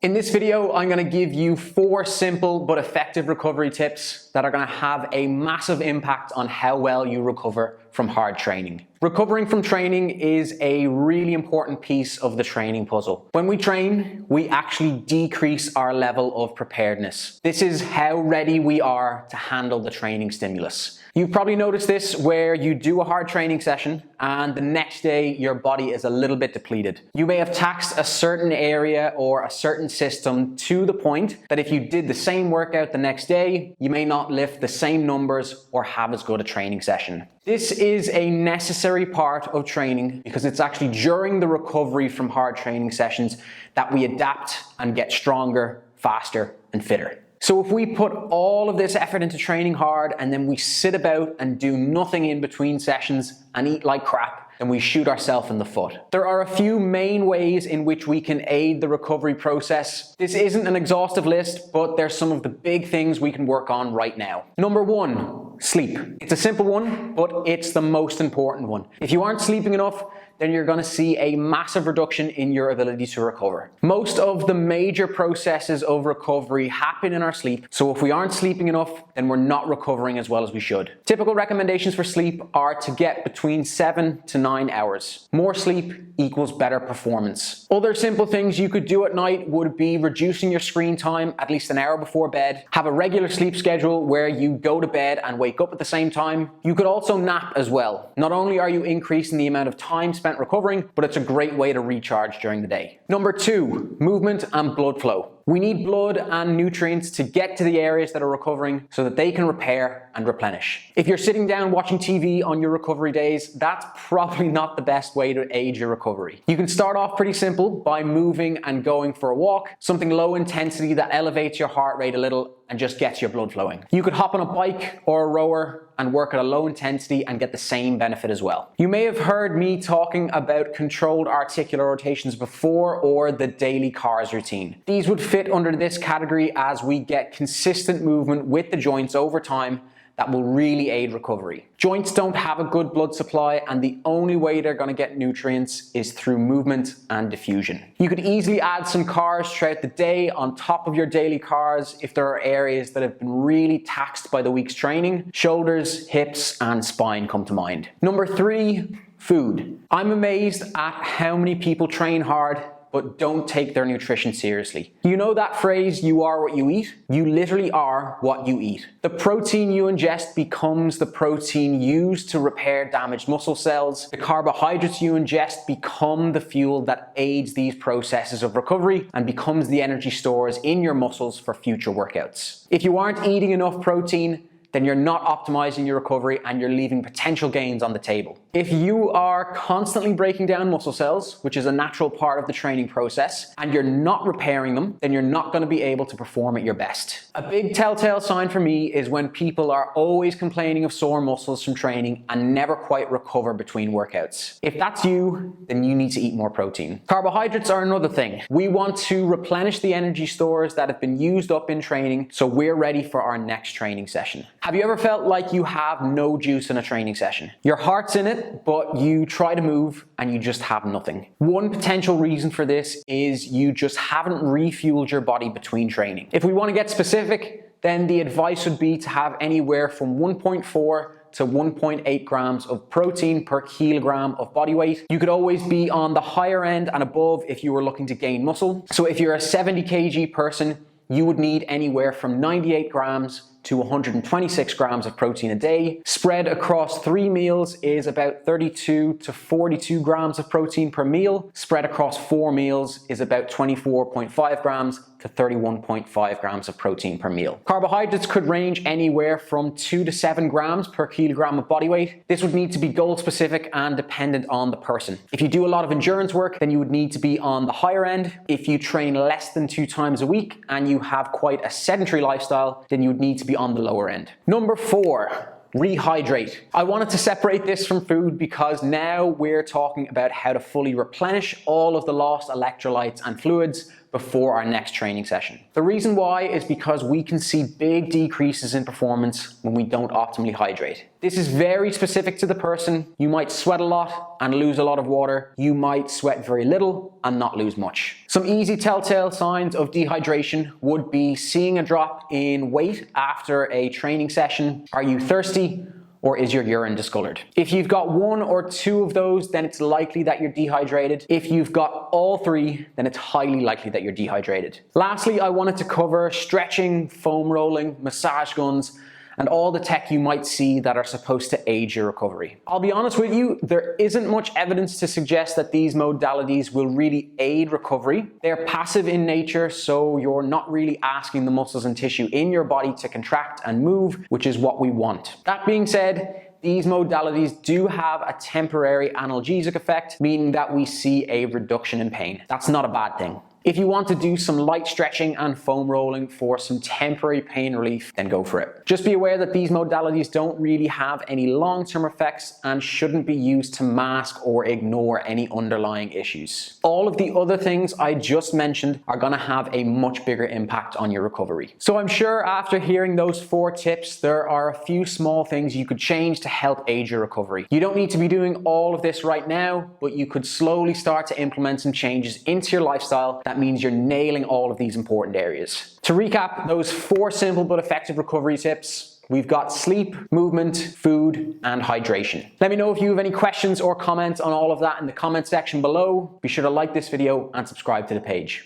In this video, I'm going to give you 4 simple but effective recovery tips that are going to have a massive impact on how well you recover from hard training. Recovering from training is a really important piece of the training puzzle. When we train, we actually decrease our level of preparedness. This is how ready we are to handle the training stimulus. You've probably noticed this where you do a hard training session and the next day your body is a little bit depleted. You may have taxed a certain area or a certain system to the point that if you did the same workout the next day, you may not lift the same numbers or have as good a training session. This is a necessary part of training because it's actually during the recovery from hard training sessions that we adapt and get stronger, faster, and fitter. So if we put all of this effort into training hard and then we sit about and do nothing in between sessions and eat like crap, then we shoot ourselves in the foot. There are a few main ways in which we can aid the recovery process. This isn't an exhaustive list, but there's some of the big things we can work on right now. Number 1, sleep. It's a simple one, but it's the most important one. If you aren't sleeping enough, then you're going to see a massive reduction in your ability to recover. Most of the major processes of recovery happen in our sleep, so if we aren't sleeping enough, then we're not recovering as well as we should. Typical recommendations for sleep are to get between 7 to 9 hours. More sleep equals better performance. Other simple things you could do at night would be reducing your screen time at least an hour before bed, have a regular sleep schedule where you go to bed and wake up at the same time. You could also nap as well. Not only are you increasing the amount of time spent recovering, but it's a great way to recharge during the day. Number 2, movement and blood flow. We need blood and nutrients to get to the areas that are recovering so that they can repair and replenish. If you're sitting down watching TV on your recovery days, that's probably not the best way to aid your recovery. You can start off pretty simple by moving and going for a walk, something low intensity that elevates your heart rate a little and just gets your blood flowing. You could hop on a bike or a rower and work at a low intensity and get the same benefit as well. You may have heard me talking about controlled articular rotations before, or the daily CARS routine. These would fit under this category as we get consistent movement with the joints over time that will really aid recovery. Joints don't have a good blood supply, and the only way they're going to get nutrients is through movement and diffusion. You could easily add some CARS throughout the day on top of your daily CARS if there are areas that have been really taxed by the week's training. Shoulders, hips, and spine come to mind. Number 3, food. I'm amazed at how many people train hard but don't take their nutrition seriously. You know that phrase, you are what you eat? You literally are what you eat. The protein you ingest becomes the protein used to repair damaged muscle cells. The carbohydrates you ingest become the fuel that aids these processes of recovery and becomes the energy stores in your muscles for future workouts. If you aren't eating enough protein, then you're not optimizing your recovery and you're leaving potential gains on the table. If you are constantly breaking down muscle cells, which is a natural part of the training process, and you're not repairing them, then you're not going to be able to perform at your best. A big telltale sign for me is when people are always complaining of sore muscles from training and never quite recover between workouts. If that's you, then you need to eat more protein. Carbohydrates are another thing. We want to replenish the energy stores that have been used up in training so we're ready for our next training session. Have you ever felt like you have no juice in a training session? Your heart's in it, but you try to move and you just have nothing. One potential reason for this is you just haven't refueled your body between training. If we want to get specific, then the advice would be to have anywhere from 1.4 to 1.8 grams of protein per kilogram of body weight. You could always be on the higher end and above if you were looking to gain muscle. So if you're a 70 kg person, you would need anywhere from 98 grams to 126 grams of protein a day. Spread across 3 meals is about 32 to 42 grams of protein per meal. Spread across 4 meals is about 24.5 grams to 31.5 grams of protein per meal. Carbohydrates could range anywhere from 2 to 7 grams per kilogram of body weight. This would need to be goal specific and dependent on the person. If you do a lot of endurance work, then you would need to be on the higher end. If you train less than 2 times a week and you have quite a sedentary lifestyle, then you would need to be on the lower end. Number 4, rehydrate. I wanted to separate this from food because now we're talking about how to fully replenish all of the lost electrolytes and fluids before our next training session. The reason why is because we can see big decreases in performance when we don't optimally hydrate. This is very specific to the person. You might sweat a lot and lose a lot of water. You might sweat very little and not lose much. Some easy telltale signs of dehydration would be seeing a drop in weight after a training session. Are you thirsty? Or is your urine discolored? If you've got one or two of those, then it's likely that you're dehydrated. If you've got all three, then it's highly likely that you're dehydrated. Lastly, I wanted to cover stretching, foam rolling, massage guns, and all the tech you might see that are supposed to aid your recovery. I'll be honest with you, there isn't much evidence to suggest that these modalities will really aid recovery. They're passive in nature, so you're not really asking the muscles and tissue in your body to contract and move, which is what we want. That being said, these modalities do have a temporary analgesic effect, meaning that we see a reduction in pain. That's not a bad thing. If you want to do some light stretching and foam rolling for some temporary pain relief, then go for it. Just be aware that these modalities don't really have any long-term effects and shouldn't be used to mask or ignore any underlying issues. All of the other things I just mentioned are going to have a much bigger impact on your recovery. So I'm sure after hearing those 4 tips, there are a few small things you could change to help aid your recovery. You don't need to be doing all of this right now, but you could slowly start to implement some changes into your lifestyle that means you're nailing all of these important areas. To recap, those 4 simple but effective recovery tips: we've got sleep, movement, food, and hydration. Let me know if you have any questions or comments on all of that in the comment section below. Be sure to like this video and subscribe to the page.